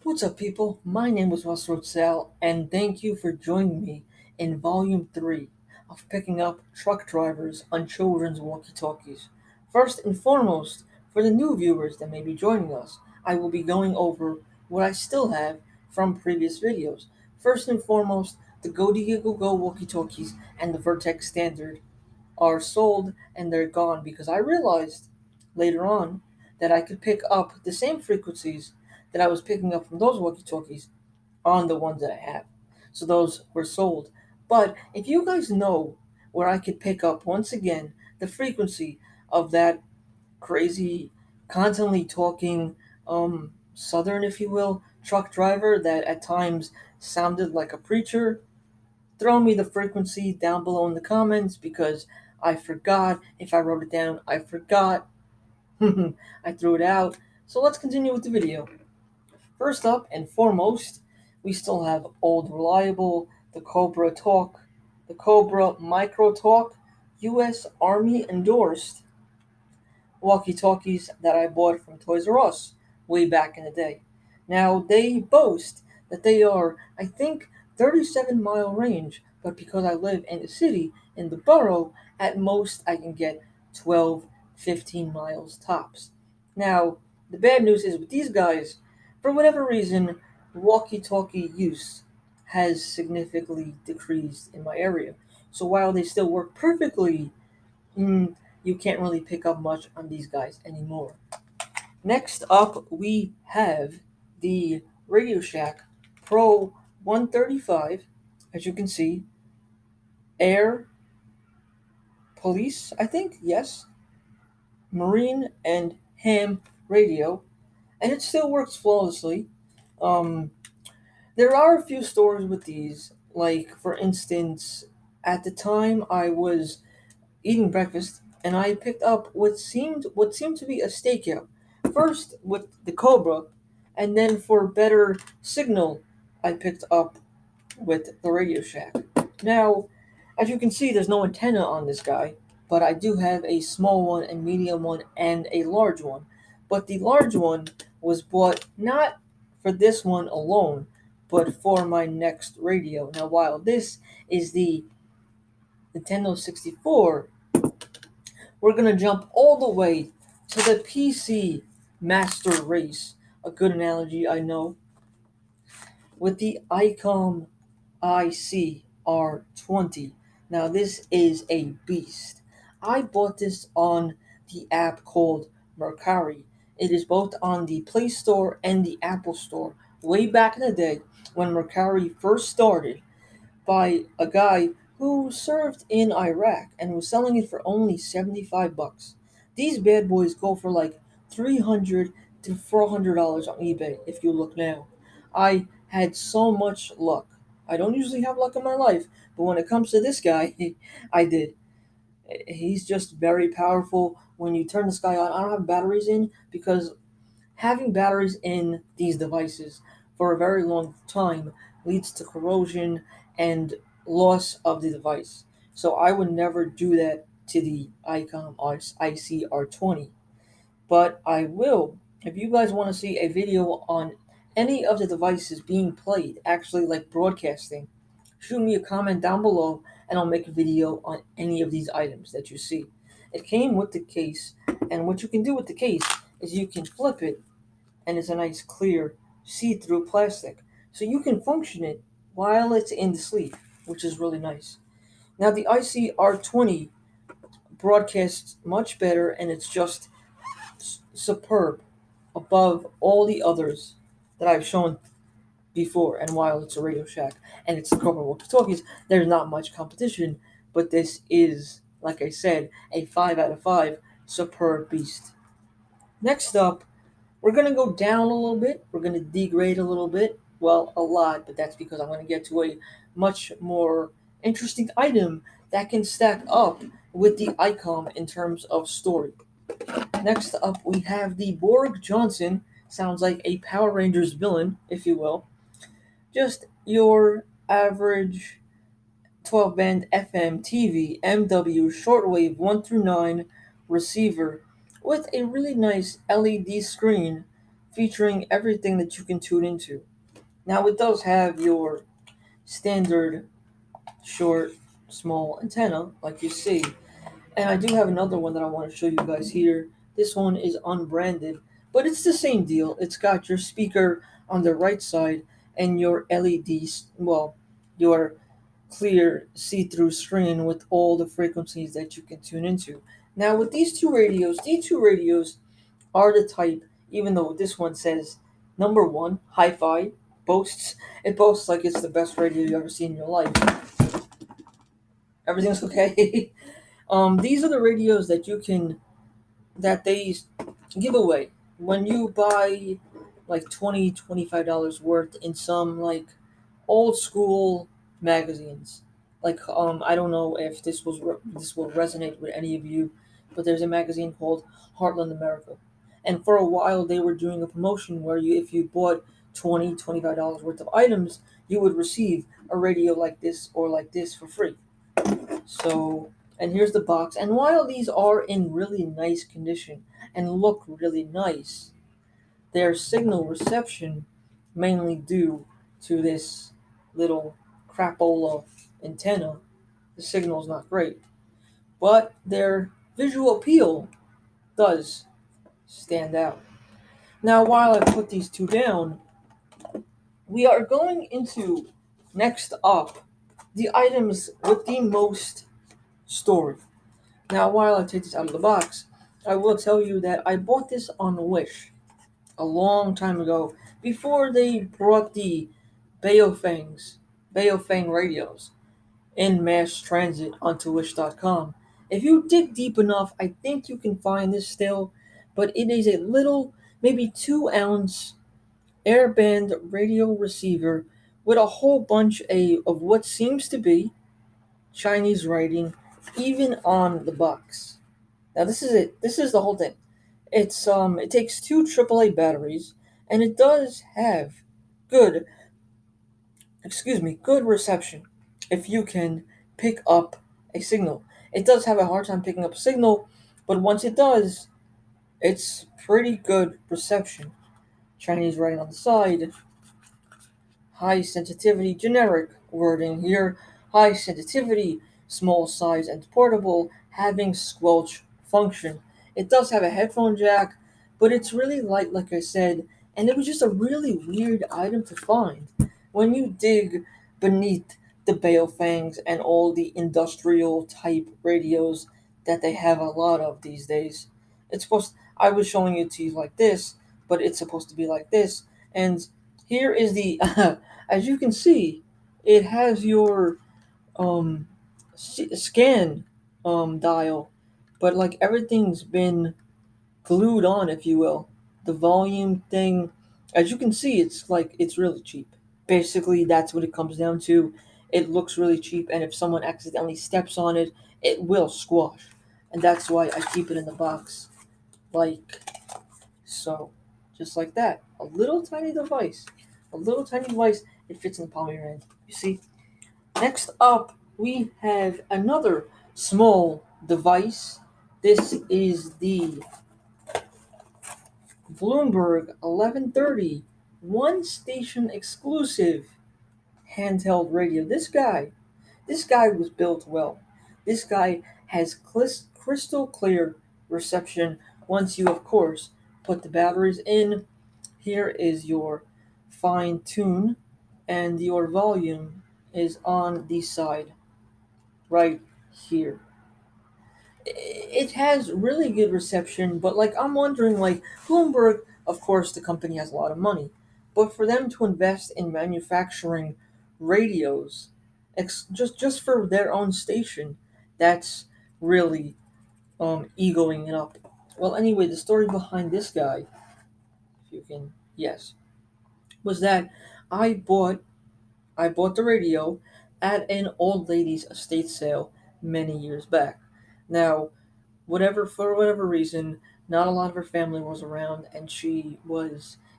What's up, people? My name is WestRoadSal, and thank you for joining me in Volume 3 of Picking Up Truck Drivers on Children's Walkie Talkies. First and foremost, for the new viewers that may be joining us, I will be going over what I still have from previous videos. First and foremost, the Go Diego Go Walkie Talkies and the Vertex Standard are sold and they're gone because I realized later on that I could pick up the same frequencies that I was picking up from those walkie talkies on the ones that I have. So those were sold. But if you guys know where I could pick up once again the frequency of that crazy, constantly talking, southern, if you will, truck driver that at times sounded like a preacher, throw me the frequency down below in the comments because I forgot. If I wrote it down, I forgot. I threw it out. So let's continue with the video. First up and foremost, we still have old reliable, the Cobra Talk, the Cobra Micro Talk, U.S. Army endorsed walkie talkies that I bought from Toys R Us way back in the day. Now, they boast that they are, I think, 37-mile range, but because I live in the city, in the borough, at most I can get 12, 15 miles tops. Now, the bad news is with these guys, for whatever reason, walkie talkie use has significantly decreased in my area. So while they still work perfectly, you can't really pick up much on these guys anymore. Next up, we have the Radioshack PRO-135. As you can see, Air, Police, I think, yes, Marine, and Ham radio, and it still works flawlessly. Um, there are a few stories with these, like for instance, at the time I was eating breakfast, and I picked up what seemed to be a stakeout. First with the Cobra, and then for better signal, I picked up with the Radio Shack. Now, as you can see, there's no antenna on this guy, but I do have a small one, a medium one, and a large one. But the large one was bought not for this one alone, but for my next radio. Now, while this is the Nintendo 64, we're going to jump all the way to the PC Master Race. A good analogy, I know. With the ICOM ICR20. Now, this is a beast. I bought this on the app called Mercury. It is both on the Play Store and the Apple Store. Way back in the day when Mercury first started, by a guy who served in Iraq and was selling it for only 75 bucks. These bad boys go for like 300 to $400 on eBay if you look now. I had so much luck. I don't usually have luck in my life, but when it comes to this guy, I did. He's just very powerful. When you turn this guy on, I don't have batteries in because having batteries in these devices for a very long time leads to corrosion and loss of the device. So I would never do that to the ICOM ICR20. But I will, if you guys want to see a video on any of the devices being played, actually like broadcasting, shoot me a comment down below and I'll make a video on any of these items that you see. It came with the case, and what you can do with the case is you can flip it and it's a nice clear see-through plastic. So you can function it while it's in the sleeve, which is really nice. Now the ICR20 broadcasts much better and it's just superb above all the others that I've shown before. And while it's a Radio Shack and it's the Cobra Walkie Talkies, there's not much competition, but this is, like I said, a 5 out of 5 superb beast. Next up, we're going to go down a little bit. We're going to degrade a little bit. Well, a lot, but that's because I'm going to get to a much more interesting item that can stack up with the ICOM in terms of story. Next up, we have the Borg Johnson. Sounds like a Power Rangers villain, if you will. Just your average 12-band FM, TV, MW, shortwave 1 through 9 receiver with a really nice LED screen featuring everything that you can tune into. Now, it does have your standard short, small antenna, like you see. And I do have another one that I want to show you guys here. This one is unbranded, but it's the same deal. It's got your speaker on the right side and your LEDs, well, your clear see-through screen with all the frequencies that you can tune into. Now, with these two radios are the type, even though this one says number one, hi-fi, it boasts like it's the best radio you've ever seen in your life. Everything's okay. These are the radios that they give away when you buy like $25 worth in some like old school magazines. Like I don't know if this will resonate with any of you, but there's a magazine called Heartland America, and for a while they were doing a promotion where you if you bought $25 worth of items, you would receive a radio like this or like this for free. So, and here's the box. And while these are in really nice condition and look really nice, their signal reception, mainly due to this little crapola antenna, the signal's not great. But their visual appeal does stand out. Now, while I put these two down, we are going into next up the items with the most story. Now, while I take this out of the box, I will tell you that I bought this on Wish a long time ago, before they brought the Baofeng radios in mass transit onto Wish.com. If you dig deep enough, I think you can find this still, but it is a little, maybe 2 ounce Airband radio receiver with a whole bunch of what seems to be Chinese writing, even on the box. Now this is it. This is the whole thing. It takes two AAA batteries, and it does have good good reception if you can pick up a signal. It does have a hard time picking up a signal, but once it does, it's pretty good reception. Chinese writing on the side, high sensitivity, generic wording here, high sensitivity, small size and portable, having squelch function. It does have a headphone jack, but it's really light, like I said, and it was just a really weird item to find. When you dig beneath the Baofangs and all the industrial type radios that they have a lot of these days, I was showing it to you like this, but it's supposed to be like this, and here is the as you can see, it has your um, scan dial, but like everything's been glued on, if you will. The volume thing, as you can see, it's really cheap. Basically, that's what it comes down to. It looks really cheap, and if someone accidentally steps on it, it will squash. And that's why I keep it in the box, like so, just like that. A little tiny device. A little tiny device. It fits in the palm of your hand. You see? Next up, we have another small device. This is the Bloomberg 1130 one station exclusive handheld radio. This guy was built well. This guy has crystal clear reception once you, of course, put the batteries in. Here is your fine tune, and your volume is on the side right here. It has really good reception, but like I'm wondering, like Bloomberg, of course, the company has a lot of money, but for them to invest in manufacturing radios, just for their own station, that's really egoing it up. Well, anyway, the story behind this guy, if you can, yes, was that I bought I bought the radio at an old lady's estate sale many years back. Now, for whatever reason, not a lot of her family was around, and she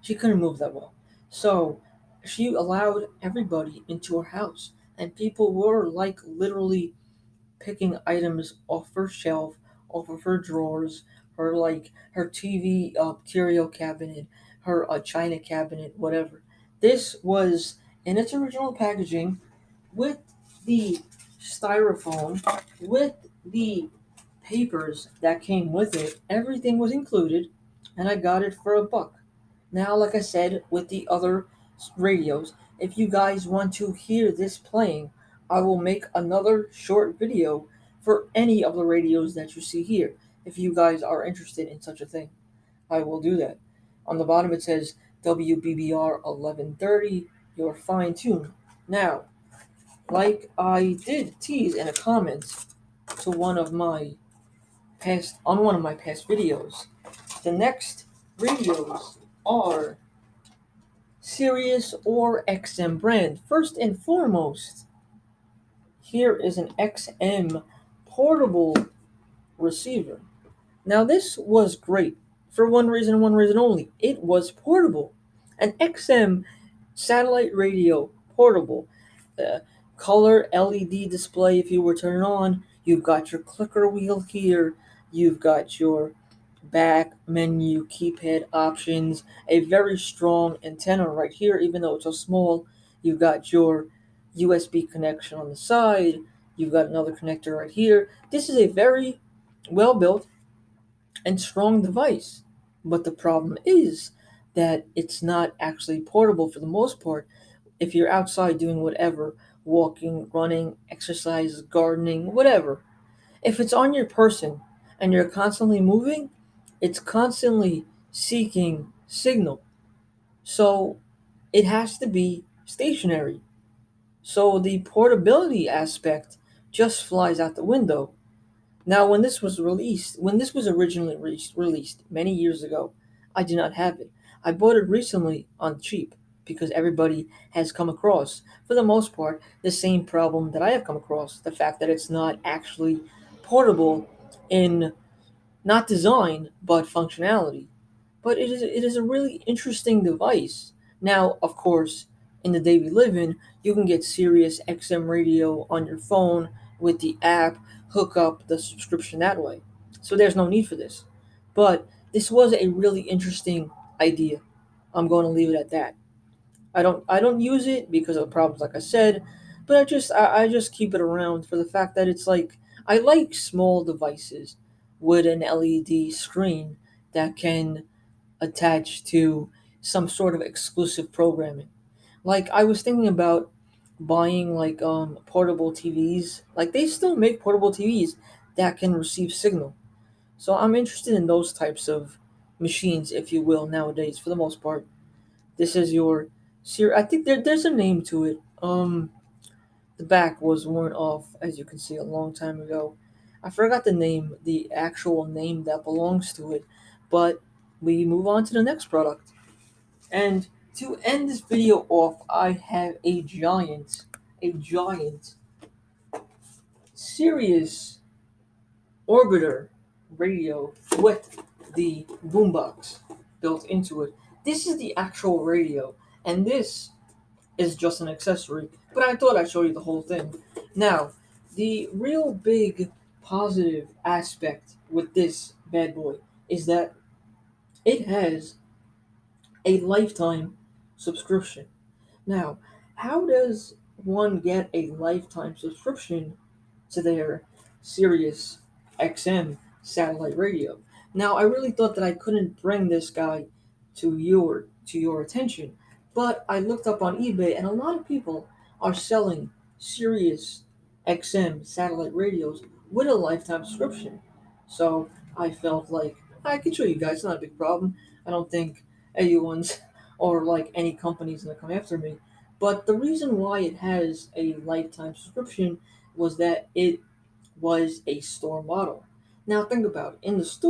couldn't move that well. So she allowed everybody into her house, and people were like literally picking items off her shelf, off of her drawers, her TV curio cabinet, her china cabinet, whatever. This was in its original packaging with the styrofoam, with the papers that came with it. Everything was included, and I got it for $1. Now, like I said, with the other radios, if you guys want to hear this playing, I will make another short video for any of the radios that you see here. If you guys are interested in such a thing, I will do that. On the bottom it says WBBR 1130, you're fine tuned. Now, like I did tease in a comment to one of my past videos, the next radios are Sirius or XM brand. First and foremost, here is an XM portable receiver. Now this was great for one reason and one reason only. It was portable. An XM satellite radio portable. Uh, Color LED display if you were to turn it on. You've got your clicker wheel here. You've got your back menu keypad options. A very strong antenna right here, even though it's so small. You've got your USB connection on the side. You've got another connector right here. This is a very well built and strong device. But the problem is that it's not actually portable for the most part. If you're outside doing whatever, walking, running, exercise, gardening, whatever, if it's on your person and you're constantly moving, it's constantly seeking signal. So it has to be stationary. So the portability aspect just flies out the window. Now, when this was originally released many years ago, I did not have it. I bought it recently on cheap because everybody has come across, for the most part, the same problem that I have come across, the fact that it's not actually portable in not design but functionality. But it is a really interesting device. Now, of course, in the day we live in, you can get Sirius XM radio on your phone with the app, hook up the subscription that way. So there's no need for this. But this was a really interesting idea. I'm going to leave it at that. I don't use it because of the problems like I said, but I just keep it around for the fact that it's like I like small devices with an LED screen that can attached to some sort of exclusive programming. Like I was thinking about buying like portable TVs. Like they still make portable TVs that can receive signal. So I'm interested in those types of machines, if you will, nowadays for the most part. This is your I think there's a name to it. The back was worn off, as you can see, a long time ago. I forgot the actual name that belongs to it, but we move on to the next product. And to end this video off, I have a giant Sirius orbiter radio with the boombox built into it. This is the actual radio, and this is just an accessory, but I thought I'd show you the whole thing. Now, the real big positive aspect with this bad boy is that it has a lifetime subscription. Now, how does one get a lifetime subscription to their Sirius XM satellite radio? Now, I really thought that I couldn't bring this guy to your attention, but I looked up on eBay, and a lot of people are selling Sirius XM satellite radios with a lifetime subscription. So I felt like I could show you guys. It's not a big problem. I don't think anyone's or like any company's gonna come after me. But the reason why it has a lifetime subscription was that it was a store model. Now think about it. In the store,